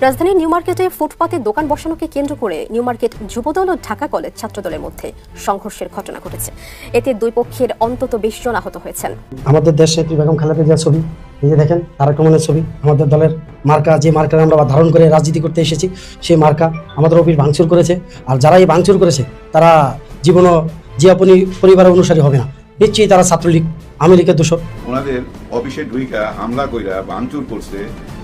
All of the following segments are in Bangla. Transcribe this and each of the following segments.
রাজধানীর নিউ মার্কেটে ফুটপাতে দোকান বসানোকে কেন্দ্র করে নিউ মার্কেট যুবদল ও ঢাকা কলেজ ছাত্রদলের মধ্যে সংঘর্ষের ঘটনা ঘটেছে। এতে দুই পক্ষের অন্তত 20 জন আহত হয়েছেন। আমাদের দেশে বেগম খালেদা জিয়ার ছবি, এই যে দেখেন তারেক রহমানের ছবি, আমাদের দলের মার্কা, যে মার্কা আমরা ধারণ করে রাজনীতি করতে এসেছি, সেই মার্কা আমাদের অফিস ভাঙচুর করেছে। আর যারা এই ভাঙচুর করেছে তারা জীবনও জিয়া পরিবারের অনুসারী হবে না, নিশ্চয়ই তারা ছাত্রলীগ আওয়ামী লীগের দোষর। ওনাদের অফিসে ঢুইকা হামলা কইরা ভাঙচুর করছে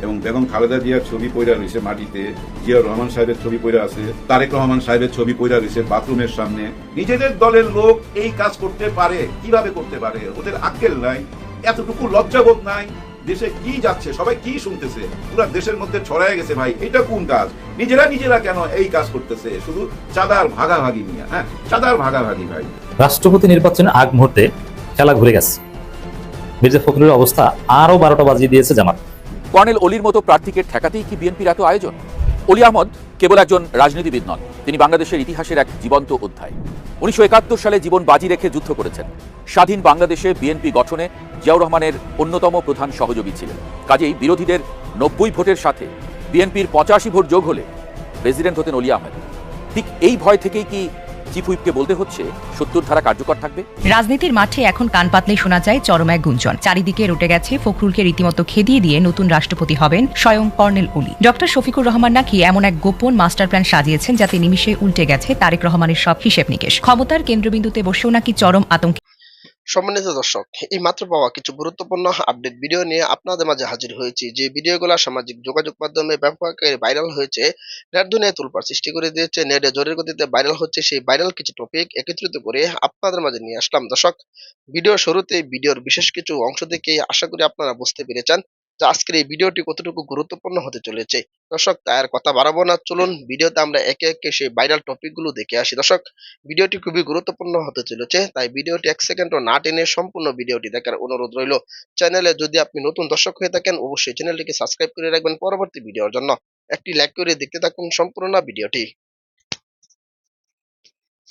এবং বেগম খালেদা জিয়ার ছবি পইরা রয়েছে মাটিতে, জিয়া রহমান সাহেবের ছবি পইরা আছে, তারেক রহমান সাহেবের ছবি পইরা রয়েছে বাথরুমের সামনে। নিজেদের দলের লোক এই কাজ করতে পারে, কিভাবে করতে পারে? ওদের আক্কেল নাই, এতটুকু লজ্জাবোধ নাই। দেশে কি যাচ্ছে, সবাই কি শুনতেছে, পুরো দেশের মধ্যে ছড়ায় গেছে। ভাই এটা কোন কাজ? নিজেরা কেন এই কাজ করতেছে? শুধু চাঁদার ভাগাভাগি নিয়ে, চাঁদার ভাগাভাগি। ভাই রাষ্ট্রপতি নির্বাচনের আগ মুহূর্তে খেলা ঘুরে গেছে। মির্জা ফখরুলের অবস্থা আরো 12টা বাজিয়ে দিয়েছে জামাত। কর্নেল অলির মতো প্রার্থীকে ঠেকাতেই কি বিএনপির এত আয়োজন? অলি আহমদ কেবল একজন রাজনীতিবিদ নন, তিনি বাংলাদেশের ইতিহাসের এক জীবন্ত অধ্যায়। 1971 সালে জীবন বাজি রেখে যুদ্ধ করেছেন। স্বাধীন বাংলাদেশে বিএনপি গঠনে জিয়াউর রহমানের অন্যতম প্রধান সহযোগী ছিলেন। কাজেই বিরোধীদের 90 ভোটের সাথে বিএনপির 85 ভোট যোগ হলে প্রেসিডেন্ট হতেন অলি আহমদ। ঠিক এই ভয় থেকেই কি চিফ হুইপকে বলতে হচ্ছে 70 ধারা কার্যকর থাকবে? রাজনীতির মাঠে এখন কান পাতলেই শোনা যায় চরম এক গুঞ্জন। চারিদিকে রটে গেছে ফখরুলকে রীতিমতো খেদিয়ে দিয়ে নতুন রাষ্ট্রপতি হবেন স্বয়ং কর্নেল অলি। ডক্টর শফিকুর রহমান নাকি এমন এক গোপন মাস্টার প্ল্যান সাজিয়েছেন যাতে নিমিষে উল্টে গেছে তারেক রহমানের সব হিসেব নিকেশ। ক্ষমতার কেন্দ্রবিন্দুতে বসেও নাকি চরম আতঙ্কে। সম্মানিত দর্শক, এই মাত্র পাওয়া কিছু গুরুত্বপূর্ণ আপডেট ভিডিও নিয়ে আপনাদের মাঝে হাজির হয়েছি। যে ভিডিওগুলো সামাজিক যোগাযোগ মাধ্যমে ব্যাপক আকারে ভাইরাল হয়েছে, নেট দুনিয়ায় তোলপাড় সৃষ্টি করে দিয়েছে, নেটে জোরের গতিতে ভাইরাল হচ্ছে, সেই ভাইরাল কিছু টপিক একত্রিত করে আপনাদের মাঝে নিয়ে আসলাম। দর্শক, ভিডিওর শুরুতে ভিডিওর বিশেষ কিছু অংশ থেকে আশা করি আপনারা বুঝতে পেরেছেন যে আজকের এই ভিডিওটি কতটুকু গুরুত্বপূর্ণ হতে চলেছে। দর্শক, তাই আর কথা বাড়াবো না, চলুন ভিডিওতে আমরা একে একে সেই ভাইরাল টপিকগুলো দেখে আসি। দর্শক, ভিডিওটি খুবই গুরুত্বপূর্ণ হতে চলেছে, তাই ভিডিওটি 1 সেকেন্ডও না টেনে সম্পূর্ণ ভিডিওটি দেখার অনুরোধ রইল। চ্যানেলে যদি আপনি নতুন দর্শক হয়ে থাকেন, অবশ্যই চ্যানেলটিকে সাবস্ক্রাইব করে রাখবেন পরবর্তী ভিডিওর জন্য। একটি লাইক করে দেখতে থাকুন সম্পূর্ণ ভিডিওটি।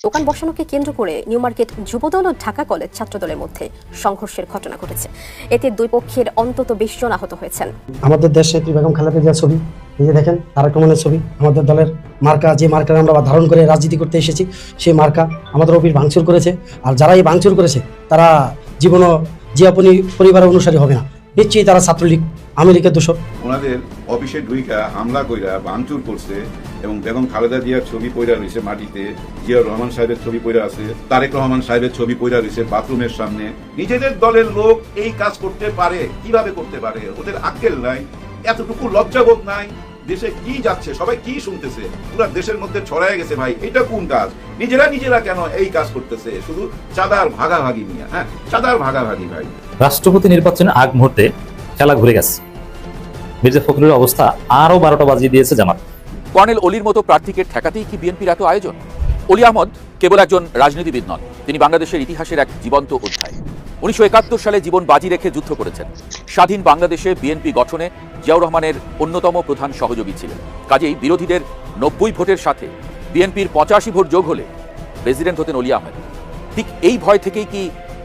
দোকান বসানোকে কেন্দ্র করে নিউ মার্কেট যুবদল ও ঢাকা কলেজ ছাত্রদলের মধ্যে সংঘর্ষের ঘটনা ঘটেছে। এতে দুই পক্ষের অন্তত 20 জন আহত হয়েছেন। আমাদের দেশে বেগম খালেদা জিয়ার ছবি, এই যে দেখেন তারেক রহমানের ছবি, আমাদের দলের মার্কা, যে মার্কা আমরা ধারণ করে রাজনীতি করতে এসেছি, সেই মার্কা আমাদের অফিস ভাঙচুর করেছে। আর যারা এই ভাঙচুর করেছে তারা জীবনও জিয়া পরিবারের অনুসারী হবে না, নিশ্চয়ই তারা ছাত্রলীগ আওয়ামী লীগের দোষর। ওনাদের অফিসে ঢুইকা হামলা কইরা ভাঙচুর করছে এবং বেগম খালেদা জিয়ার ছবি পইরা রয়েছে মাটিতে, জিয়া রহমান সাহেবের ছবি পইরা আছে, তারেক রহমান সাহেবের ছবি পইরা রয়েছে বাথরুমের সামনে। নিজেদের দলের লোক এই কাজ করতে পারে, কিভাবে করতে পারে? ওদের আক্কেল নাই, এতটুকু লজ্জাবোধ নাই। দেশে কি যাচ্ছে, সবাই কি শুনতেছে, পুরো দেশের মধ্যে ছড়ায় গেছে। ভাই এটা কোন কাজ? নিজেরা কেন এই কাজ করতেছে? শুধু চাঁদার ভাগাভাগি নিয়ে, চাঁদার ভাগাভাগি। ভাই রাষ্ট্রপতি নির্বাচনের আগ মুহূর্তে খেলা ঘুরে গেছে। মির্জা ফখরুলের অবস্থা আরো 12টা বাজিয়ে দিয়েছে জামাত। কর্নেল অলির মতো প্রার্থীকে ঠেকাতেই কি বিএনপির এত আয়োজন? অলি আহমদ কেবল একজন রাজনীতিবিদ নন, তিনি বাংলাদেশের ইতিহাসের এক জীবন্ত অধ্যায়। 1971 সালে জীবন বাজি রেখে যুদ্ধ করেছেন। স্বাধীন বাংলাদেশে বিএনপি গঠনে জিয়াউর রহমানের অন্যতম প্রধান সহযোগী ছিলেন। কাজেই বিরোধীদের 90 ভোটের সাথে বিএনপির 85 ভোট যোগ হলে প্রেসিডেন্ট হতেন অলি আহমদ। ঠিক এই ভয় থেকেই কি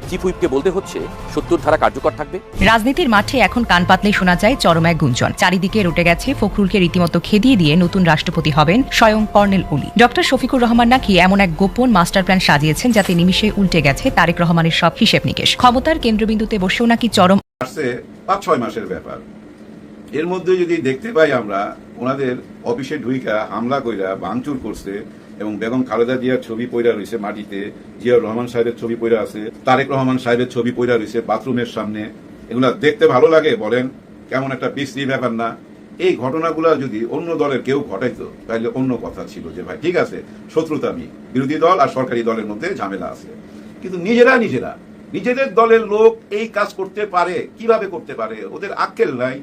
চিফ হুইপকে বলতে হচ্ছে 70 ধারা কার্যকর থাকবে? রাজনীতির মাঠে এখন কান পাতলেই শোনা যায় চরম এক গুঞ্জন। চারিদিকে রটে গেছে ফখরুলকে রীতিমতো খেদিয়ে দিয়ে নতুন রাষ্ট্রপতি হবেন স্বয়ং কর্নেল অলি। ডক্টর শফিকুর রহমান নাকি এমন এক গোপন মাস্টার প্ল্যান সাজিয়েছেন যাতে নিমিষে উল্টে গেছে তারেক রহমানের সব হিসেব নিকেশ। ক্ষমতার কেন্দ্রবিন্দুতে বসেও নাকি চরম। 5-6 মাসের ব্যাপার। এর মধ্যে যদি দেখতে পাই আমরা, ওনাদের অফিসে ঢুইকা হামলা কইরা ভাঙচুর করছে এবং বেগম খালেদা জিয়ার ছবি পইরা রয়েছে মাটিতে, জিয়া রহমান সাহেবের ছবি পইরা আছে, তারেক রহমান সাহেবের ছবি পইরা রয়েছে বাথরুমের সামনে। এগুলা দেখতে ভালো লাগে? বলেন, কেমন একটা বিশ্রী ব্যাপার না? এই ঘটনাগুলা যদি অন্য দলের কেউ ঘটাইতো তাহলে অন্য কথা ছিল, যে ভাই ঠিক আছে, শত্রুতা নেই, বিরোধী দল আর সরকারি দলের মধ্যে ঝামেলা আছে। কিন্তু নিজেদের দলের লোক এই কাজ করতে পারে, কিভাবে করতে পারে? ওদের আক্কেল নাই,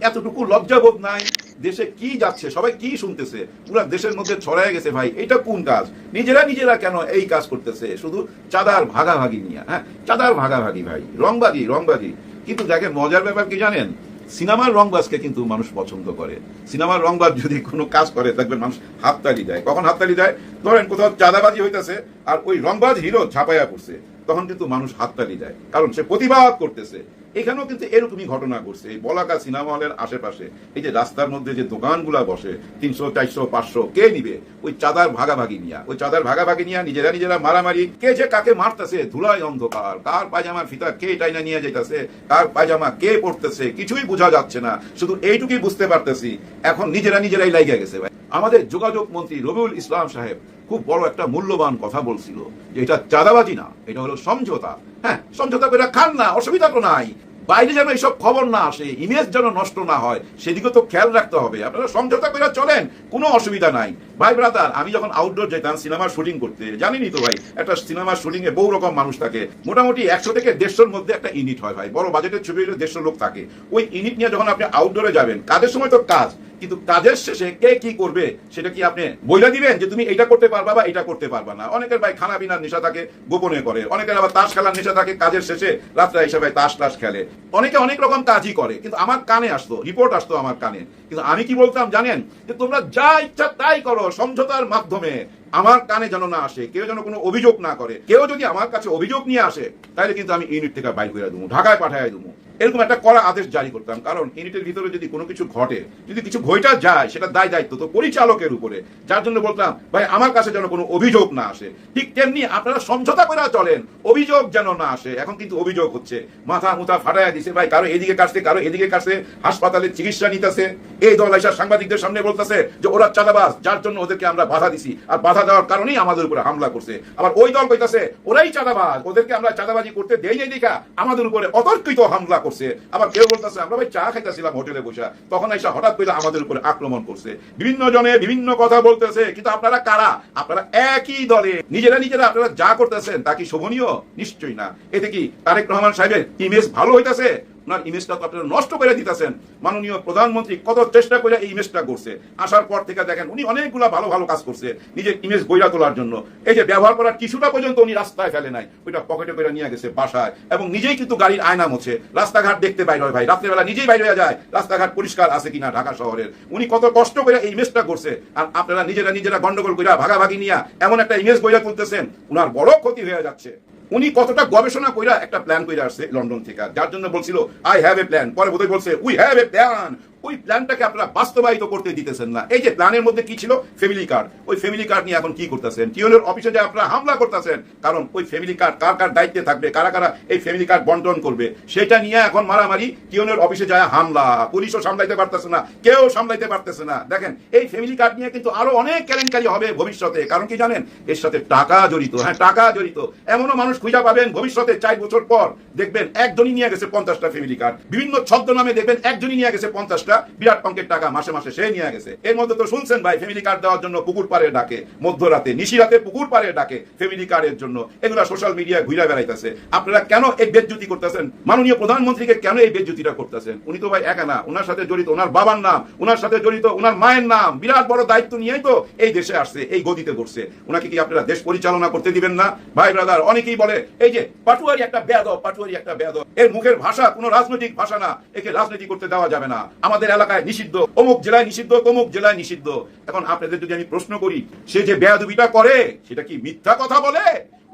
এতটুকু লজ্জাবোধ নাই। দেশে কি যাচ্ছে, সবাই কি শুনতেছে, পুরো দেশের মধ্যে ছড়ায় গেছে। ভাই এটা কোন কাজ? নিজেরা কেন এই কাজ করতেছে? শুধু চাঁদার ভাগাভাগি নিয়ে, চাঁদার ভাগাভাগি। ভাই রংবাজি। কিন্তু দেখেন, মজার ব্যাপার কি জানেন? সিনেমার রংবাজকে কিন্তু মানুষ পছন্দ করে। সিনেমার রংবাজ যদি কোনো কাজ করে দেখবেন মানুষ হাততালি দেয়। কখন হাততালি দেয়? ধরেন কোথাও চাঁদাবাজি হইতেছে আর ওই রংবাজ হিরো ঝাঁপাইয়া পড়ছে, তখন কিন্তু মানুষ হাততালি দেয়, কারণ সে প্রতিবাদ করতেছে। এখানেও কিন্তু এরকমই ঘটনা ঘটছে। এই বলাকা সিনেমা হলের আশেপাশে এই যে রাস্তার মধ্যে যে দোকানগুলা বসে 300, 400, 500 কে নিবে? ওই চাঁদার ভাগাভাগি নিয়া, ওই চাঁদার ভাগাভাগি নিয়া নিজেরা মারামারি। কে যে কাকে মারতেছে ধুলাই অন্ধকার, কার পায়জামার ফিতা কে টাইনা নিয়ে যাইতেছে, কার পায়জামা কে পড়তেছে কিছুই বোঝা যাচ্ছে না। শুধু এইটুকুই বুঝতে পারতেছি এখন নিজেরাই লাইগা গেছে ভাই। আমাদের যোগাযোগ মন্ত্রী রবিউল ইসলাম সাহেব খুব বড় একটা মূল্যবান কথা বলছিল যে এটা চাঁদাবাজি না, এটা হলো সমঝোতা। হ্যাঁ, সমঝোতা করে খান না, অসুবিধা তো নাই। বাইরে যেন এইসব খবর না আসে, ইমেজ যেন নষ্ট না হয়, সেদিকে তো খেয়াল রাখতে হবে। আপনারা সমঝোতা করে চলেন, কোনো অসুবিধা নাই। ভাই ব্রাদার, আমি যখন আউটডোর যেতাম সিনেমার শুটিং করতে, জানিনি তো ভাই, একটা সিনেমার শুটিং এ বহু রকম মানুষ থাকে। মোটামুটি 100 থেকে 150-র মধ্যে একটা ইউনিট হয় ভাই। বড় বাজেটের ছবি হলে 150 লোক থাকে। ওই ইউনিট নিয়ে যখন আপনি আউটডোরে যাবেন, কাজের সময় তো কাজ, কিন্তু কাজের শেষে কে কি করবে সেটা কি আপনি বইলা দিবেন যে তুমি এটা করতে পারবা বা এটা করতে পারবা না? অনেকের ভাই খানা পিনার নেশা থাকে, গোপনে করে। অনেকের আবার তাস খেলার নেশা থাকে, কাজের শেষে রাত্রে হিসাবে তাস খেলে। অনেকে অনেক রকম কাজই করে। কিন্তু আমার কানে আসতো, রিপোর্ট আসতো আমার কানে, কিন্তু আমি কি বলতাম জানেন? যে তোমরা যা ইচ্ছা তাই করো সমঝোতার মাধ্যমে, আমার কানে যেন না আসে, কেউ যেন কোনো অভিযোগ না করে। কেউ যদি আমার কাছে অভিযোগ নিয়ে আসে তাহলে কিন্তু আমি ইউনিট থেকে বাইর করে দেবো, ঢাকায় পাঠাই দেবো। এরকম একটা কড়া আদেশ জারি করতাম। কারণ ইউনিটের ভিতরে যদি কোনো কিছু ঘটে, যদি কিছু ঘটা যায়, সেটা দায়িত্ব তো পরিচালকের উপরে। যার জন্য বলতাম ভাই আমার কাছে যেন কোনো অভিযোগ না আসে। ঠিক তেমনি আপনারা সমঝোতা করে চলেন, অভিযোগ যেন না আসে। এখন কিন্তু অভিযোগ হচ্ছে, মাথা মুথা ফাটাইয়া দিছে ভাই, কারো এদিকে কাটছে, কারো এদিকে কাটছে, হাসপাতালে চিকিৎসা নিতেছে। এই দল এসে সাংবাদিকদের সামনে বলতেছে যে ওরা চাঁদাবাজ, যার জন্য ওদেরকে আমরা বাধা দিছি, আর বাধা দেওয়ার কারণেই আমাদের উপরে হামলা করছে। আবার ওই দল কইতাছে ওরাই চাঁদাবাজ, ওদেরকে আমরা চাঁদাবাজি করতে দেই নাই দেখা আমাদের উপরে অতর্কিত হামলা করছে। আবার কেউ বলতেছে আমরা ভাই চা খাইতেছিলাম হোটেলে বসে, তখন এসে হঠাৎ করে আমাদের উপরে আক্রমণ করছে। বিভিন্ন জনে বিভিন্ন কথা বলতেছে, কিন্তু আপনারা কারা? আপনারা একই দলে। নিজেরা আপনারা যা করতেছেন তা কি শোভনীয়? নিশ্চয়ই না। এতে কি তারেক রহমান সাহেবের ইমেজ ভালো হইতাছে? ওনার ইমেজটা তো আপনারা নষ্ট করে দিতেছেন। মাননীয় প্রধানমন্ত্রী কত চেষ্টা করে এই ইমেজটা করছে। আসার পর থেকে দেখেন উনি অনেকগুলা ভালো কাজ করছে নিজের ইমেজ গইরা তোলার জন্য। এই যে ব্যবহার করার টিস্যুটা পর্যন্ত উনি রাস্তায় ফেলে নাই, ওইটা পকেটে করে নিয়ে গেছে বাসায়, এবং নিজেই কিন্তু গাড়ির আয়না মোছে, রাস্তাঘাট দেখতে বাইর হয় ভাই। রাত্রেবেলা নিজেই বাইরে হয়ে যায় রাস্তাঘাট পরিষ্কার আছে কিনা ঢাকা শহরের। উনি কত কষ্ট করে এই ইমেজটা করছে, আর আপনারা নিজেরা গন্ডগোল কইরা ভাগাভাগি নিয়ে এমন একটা ইমেজ গইরা তুলতেছেন, উনার বড় ক্ষতি হয়ে যাচ্ছে। উনি কতটা গবেষণা কইরা একটা প্ল্যান কইরা আসছে লন্ডন থেকে, যার জন্য বলছিল আই হ্যাভ এ প্ল্যান, পরে বোধহয় বলছে উই হ্যাভ এ প্ল্যান। ওই প্ল্যানটাকে আপনারা বাস্তবায়িত করতে দিতেছেন না। এই যে প্ল্যানের মধ্যে কি ছিল? Family card. ওই ফ্যামিলি কার্ড নিয়ে এখন কি করতেছেন? টিওনের অফিসে যে আপনারা হামলা করতেছেন, কারণ ওই ফ্যামিলি কার্ড কার দায়িত্বে থাকবে, কারা এই ফ্যামিলি কার্ড বন্টন করবে, সেটা নিয়ে এখন মারামারি। টিওনের অফিসে যায় হামলা, পুলিশও সামলাইতে পারতেছে না, কেউ সামলাইতে পারতেছে না। দেখেন এই ফ্যামিলি কার্ড নিয়ে কিন্তু আরো অনেক কেলেঙ্কারি হবে ভবিষ্যতে। কারণ কি জানেন? এর সাথে টাকা জড়িত। হ্যাঁ, টাকা জড়িত। এমনও মানুষ খুঁজে পাবেন ভবিষ্যতে 4 বছর পর, দেখবেন একজনই নিয়ে গেছে 50টা ফ্যামিলি কার্ড। বিভিন্ন ছদ্মনামে দেখবেন একজনই নিয়ে গেছে 50টা বিরাট অঙ্কের টাকা মাসে সে নিয়ে গেছে। এর মধ্যে তো শুনছেন ভাই, ফ্যামিলি কার্ড দেওয়ার জন্য পুকুর পাড়ে ডাকে, মধ্যরাতে নিশিরাতে পুকুর পাড়ে ডাকে ফ্যামিলি কার্ডের জন্য। এগুলা সোশ্যাল মিডিয়ায় ঘুরে বেড়াইতেছে। আপনারা কেন এই বেজ্জতি করতেছেন? মাননীয় প্রধানমন্ত্রীকে কেন এই বেজ্জতিটা করতেছেন? উনি তো ভাই একা না, ওনার সাথে জড়িত ওনার বাবার নাম, ওনার সাথে জড়িত ওনার মায়ের নাম। বিরাট বড় দায়িত্ব নিয়েই তো এই দেশে আসছে, এই গদিতে বসছে। ওনাকে কি আপনারা দেশ পরিচালনা করতে দিবেন না? ভাই ব্রাদার, অনেকেই বলে এই যে পাটুয়ারি একটা বেয়াদব, এর মুখের ভাষা কোনো রাজনৈতিক ভাষা না, একে রাজনীতি করতে দেওয়া যাবে না, আমাদের এলাকায় নিষিদ্ধ, অমুক জেলায় নিষিদ্ধ, তমুক জেলায় নিষিদ্ধ। এখন আপনাদের যদি আমি প্রশ্ন করি, সে যে বেয়াদবিটা করে সেটা কি মিথ্যা কথা বলে?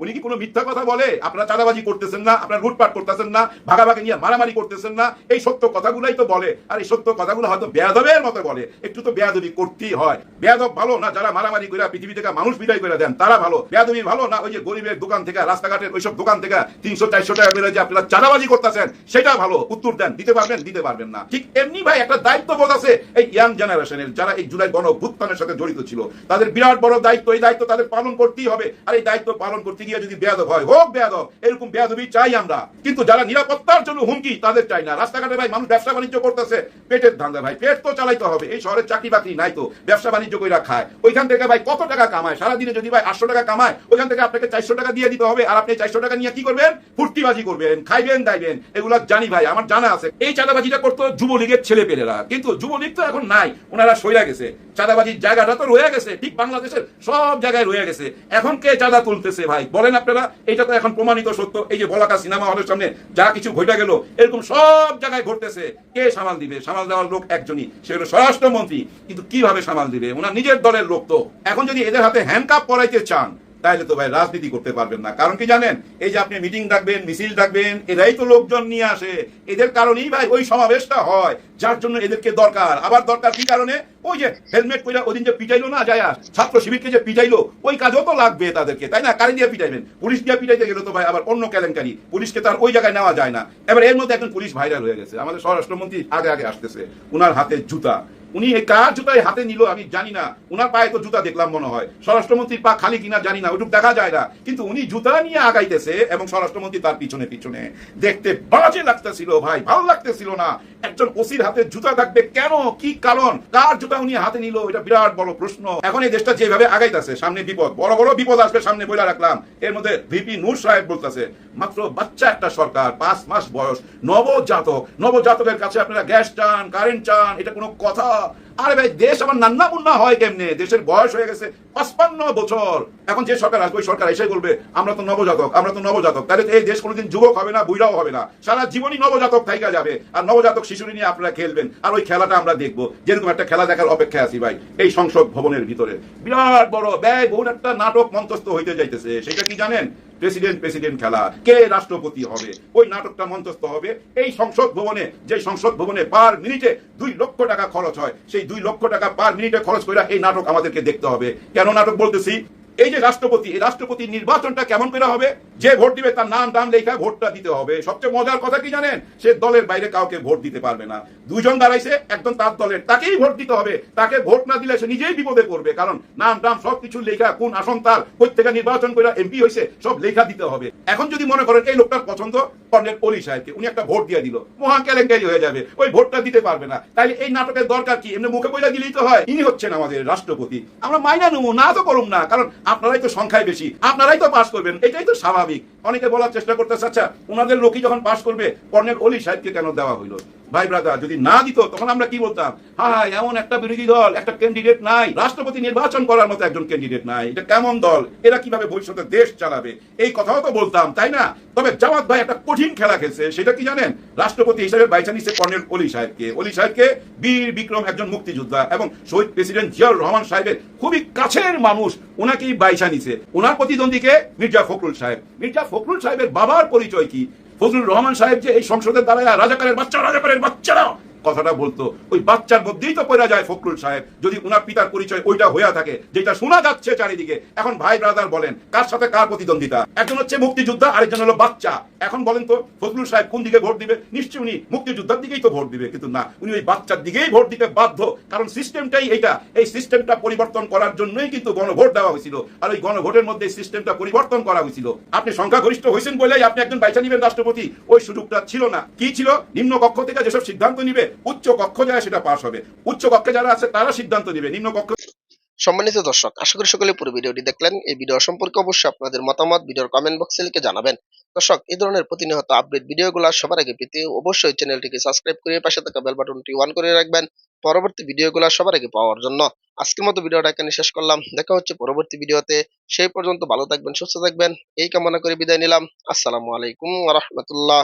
উনি কি কোনো মিথ্যা কথা বলে? আপনারা চাঁদাবাজি করতেছেন না, আপনারা লুটপাট করতেছেন না, ভাগাভাগি নিয়ে মারামারি করতেছেন না, এই সত্য কথাগুলাই তো বলে। আর এই সত্য কথাগুলো হয়তো বেয়াদবের মতো বলে, একটু তো বেয়াদবি করতেই হয়। বেয়াদব ভালো না যারা মারামারি করে পৃথিবী থেকে মানুষ বিদায় করে দেন, তারা ভালো? বেয়াদবি ভালো না ওই যে গরিবের দোকান থেকে, রাস্তাঘাটের ওইসব দোকান থেকে 300-400 টাকা করে যে আপনারা চাঁদাবাজি করতেছেন, সেটা ভালো? উত্তর দেন। দিতে পারবেন না। ঠিক এমনি ভাই একটা দায়িত্ববোধ আছে এই ইয়াং জেনারেশনের, যারা এই জুলাই গণঅভ্যুত্থানের সাথে জড়িত ছিল। তাদের বিরাট বড় দায়িত্ব, এই দায়িত্ব তাদের পালন করতেই হবে। আর এই দায়িত্ব পালন করতে গিয়ে যদি বেয়াদব হয়, হোক বেয়াদব, এরকম বেয়াদবি চাই আমরা। কিন্তু যারা নিরাপত্তার জন্য হুমকি, তাদের চাই না। রাস্তাঘাটে ভাই মানুষ ব্যবসা বাণিজ্য করতেছে, পেটের ধান্দা ভাই, পেট তো চালাইতে হবে। এই শহরে চাকরি বাকরি নাই তো, ব্যবসা বাণিজ্য কইরা খায়। ওইখান থেকে ভাই কত টাকা কামায়? সারাদিনে যদি ভাই 800 টাকা কামায়, ওইখান থেকে আপনাকে 400 টাকা দিয়ে দিতে হবে। আর আপনি 400 টাকা নিয়ে কি করবেন? ফুর্তিবাজি করবেন, খাইবেন দাইবেন। এগুলা জানি ভাই, আমার জানা আছে। এই চাঁদাবাজিটা করতো যুবলীগের ছেলেপেলেরা, কিন্তু যুবলীগ তো এখন নাই, ওনারা সইরা গেছে। চাঁদাবাজির জায়গাটা তো রয়ে গেছে, ঠিক বাংলাদেশের সব জায়গায় রয়ে গেছে। এখন কে চাঁদা তুলতেছে ভাই বলেন আপনারা? এটা তো এখন প্রমাণিত সত্য। এই যে বলাকা সিনেমা হলের সামনে যা কিছু ঘটে গেল, এরকম সব জায়গায় ঘটতেছে। কে সামাল দিবে? সামাল দেওয়ার লোক একজনই, সে হলো স্বরাষ্ট্রমন্ত্রী। কিন্তু কিভাবে সামাল দিবে? ওনার নিজের দলের লোক তো। এখন যদি এদের হাতে হ্যান্ডকাপ পরাইতে চান, তাইলে তো ভাই রাজনীতি করতে পারবেন না। কারণ কি জানেন, এই যে আপনি মিটিং ডাকবেন, মিছিল ডাকবেন, এরাই তো লোকজন নিয়ে আসে, এদের কারণেই ভাই ওই সমাবেশটা হয়, যার জন্য এদেরকে দরকার। আবার দরকার কি কারণে, ওই যে হেলমেট পরে ওদিন যে পিটাইলো না যায় ছাত্র শিবিরকে যে পিটাইলো, ওই কাজও তো লাগবে তাদেরকে, তাই না? কারি দিয়ে পিটাইবেন, পুলিশ দিয়ে পিটাইতে গেলে তো ভাই আবার অন্য কেলেঙ্কারি, পুলিশকে তার ওই জায়গায় নেওয়া যায় না। এবার এর মধ্যে একজন পুলিশ ভাইরাল হয়ে গেছে, আমাদের স্বরাষ্ট্রমন্ত্রী আগে আগে আসতেছে, উনার হাতে জুতা, উনি এই কার জুতাই হাতে নিল আমি জানি না, উনার পায়ে তো জুতা দেখলাম মনে হয়, স্বরাষ্ট্রমন্ত্রীর পা খালি কিনা জানি না, ওইটুকু দেখা যায় না, কিন্তু উনি জুতা নিয়ে আগাইতেছে এবং স্বরাষ্ট্রমন্ত্রী তার পিছনে পিছনে। দেখতে বাজে লাগতেছিল ভাই, ভালো লাগতেছিল না। একজন ওসির হাতে জুতা থাকবে কেন, কি কারণ, কার জুতা উনি হাতে নিল, এটা বিরাট বড় প্রশ্ন। এখন এই দেশটা যেভাবে আগাইতেছে, সামনে বিপদ, বড় বড় বিপদ আসবে সামনে বইলা রাখলাম। এর মধ্যে ভিপি নূর সাহেব বলতেছে মাত্র বাচ্চা একটা সরকার, 5 মাস বয়স, নবজাতকের কাছে আপনারা গ্যাস চান, কারেন্ট চান, এটা কোনো কথা? আরে ভাই, দেশ আমার নান্না মুন্না হয় কেমনে? দেশের বয়স হয়ে গেছে 55 বছর। এখন যে সরকার আসবে, ওই সরকার এসে বলবে আমরা তো নবজাতক, তাহলে এই দেশ কোনোদিন যুবক হবে না, বুড়াও হবে না, সারা জীবনই নবজাতক থাইকা যাবে। আর নবজাতক শিশুরি নিয়ে আপনারা খেলবেন, আর ওই খেলাটা আমরা দেখবো। যেরকম একটা খেলা দেখার অপেক্ষায় আছি ভাই, এই সংসদ ভবনের ভিতরে বিরাট বড় ব্যয়বহুল একটা নাটক মঞ্চস্থ হইতে যাইতেছে। সেটা কি জানেন? প্রেসিডেন্ট খেলা, কে রাষ্ট্রপতি হবে, ওই নাটকটা মঞ্চস্থ হবে এই সংসদ ভবনে। যে সংসদ ভবনে পার মিনিটে 2 লক্ষ টাকা খরচ হয়, সেই 2 লক্ষ টাকা পার মিনিটে খরচ করে এই নাটক আমাদেরকে দেখতে হবে। কেন নাটক বলতেছি? এই যে রাষ্ট্রপতি, এই রাষ্ট্রপতির নির্বাচনটা কেমন করে হবে? যে ভোট দিবে তার নাম টাম লেখা ভোটটা দিতে হবে। সবচেয়ে মজার কথা কি জানেন? সে দলের বাইরে কাউকে ভোট দিতে পারবে না। 2 জন দাঁড়াইছে, একজন তার দলের, তাকেই ভোট দিতে হবে। তাকে ভোট না দিলে সে নিজেই বিপদে পড়বে, কারণ নাম টাম সবকিছু লেখা, কোন আসন তার, কই থেকে নির্বাচন করে এমপি হয়েছে, সব লেখা দিতে হবে। এখন যদি মনে করেন এই লোকটার পছন্দ কর্নেল অলি সাহেবকে, উনি একটা ভোট দিয়ে দিল, মহা কেলেঙ্কারি হয়ে যাবে, ওই ভোটটা দিতে পারবে না। তাইলে এই নাটকের দরকার কি? এমনি মুখে বইলা দিলেই তো হয়। ইনি হচ্ছেন আমাদের রাষ্ট্রপতি, আমরা মাইনা নেবো না তো করুম না, কারণ আপনারাই তো সংখ্যায় বেশি, আপনারাই তো পাস করবেন, এটাই তো স্বাভাবিক। অনেকে বলার চেষ্টা করতেছে আচ্ছা ওনাদের লোকই যখন পাস করবে, কর্নেল অলি সাহেবকে কেন দেওয়া হইলো? ভাই ব্রাদার, যদি না দিত তখন আমরা কি বলতাম? হ্যাঁ, এমন একটা বিরোধী দল, একটা ক্যান্ডিডেট নাই, রাষ্ট্রপতি নির্বাচন করার মতো একজন ক্যান্ডিডেট নাই, এটা কেমন দল, এরা কিভাবে ভবিষ্যতে দেশ চালাবে, এই কথাও তো বলতাম, তাই না? তবে জামাত ভাই একটা কঠিন খেলা খেলছে, সেটা কি জানেন? রাষ্ট্রপতি হিসেবে বাইচা নিচ্ছে কর্নেল অলি সাহেবকে বীর বিক্রম একজন মুক্তিযোদ্ধা এবং শহীদ প্রেসিডেন্ট জিয়াউর রহমান সাহেবের খুবই কাছের মানুষ, ওনাকেই বাইচা নিছে। ওনার প্রতিদ্বন্দ্বীকে মির্জা ফখরুল সাহেবের বাবার পরিচয় কি? ফজলুর রহমান সাহেব যে এই সংসদের দ্বারা রাজাকারের বাচ্চারা কথাটা বলতো, ওই বাচ্চার মধ্যেই তো পড়া যায় ফখরুল সাহেব, যদি উনার পিতার পরিচয় ওইটা হইয়া থাকে, যেটা শোনা যাচ্ছে চারিদিকে। এখন ভাই ব্রাদার বলেন, কার সাথে কার প্রতিদ্বন্দ্বিতা? একজন হচ্ছে মুক্তিযোদ্ধা, আরেকজন হলো বাচ্চা। এখন বলেন তো ফজলুল সাহেব কোন দিকে ভোট দিবে? নিশ্চয়ই উনি মুক্তিযোদ্ধার দিকেই তো ভোট দিবে, কিন্তু না, উনি ওই বাচ্চার দিকেই ভোট দিতে বাধ্য, কারণ সিস্টেমটাই এইটা। এই সিস্টেমটা পরিবর্তন করার জন্যই কিন্তু গণভোট দেওয়া হয়েছিল, আর ওই গণভোটের মধ্যে সিস্টেমটা পরিবর্তন করা হয়েছিল। আপনি সংখ্যাগরিষ্ঠ হয়েছেন বলেই আপনি একজন বাইচা নিবেন রাষ্ট্রপতি, ওই সুযোগটা ছিল না। কি ছিল? নিম্ন কক্ষ থেকে যেসব সিদ্ধান্ত নিবে, উচ্চ কক্ষ যায় সেটা পাস হবে, উচ্চ কক্ষে যারা আছে তারা সিদ্ধান্ত নিবে, নিম্ন কক্ষ। সম্মানিত দর্শক, আশা করি সকলে পুরো ভিডিওটি দেখলেন। এই ভিডিও সম্পর্কে অবশ্যই আপনাদের মতামত ভিডিওর কমেন্ট বক্সে লিখে জানাবেন। দর্শক, এই ধরনের প্রতিনিয়ত আপডেট ভিডিওগুলো সবার আগে পেতে অবশ্যই চ্যানেলটিকে সাবস্ক্রাইব করে পাশে থাকা বেল বাটনটি অন করে রাখবেন পরবর্তী ভিডিওগুলো সবার আগে পাওয়ার জন্য। আজকের মতো ভিডিওটা এখানে শেষ করলাম, দেখা হচ্ছে পরবর্তী ভিডিওতে। সেই পর্যন্ত ভালো থাকবেন, সুস্থ থাকবেন, এই কামনা করে বিদায় নিলাম। আসসালামু আলাইকুম ওয়া রাহমাতুল্লাহ।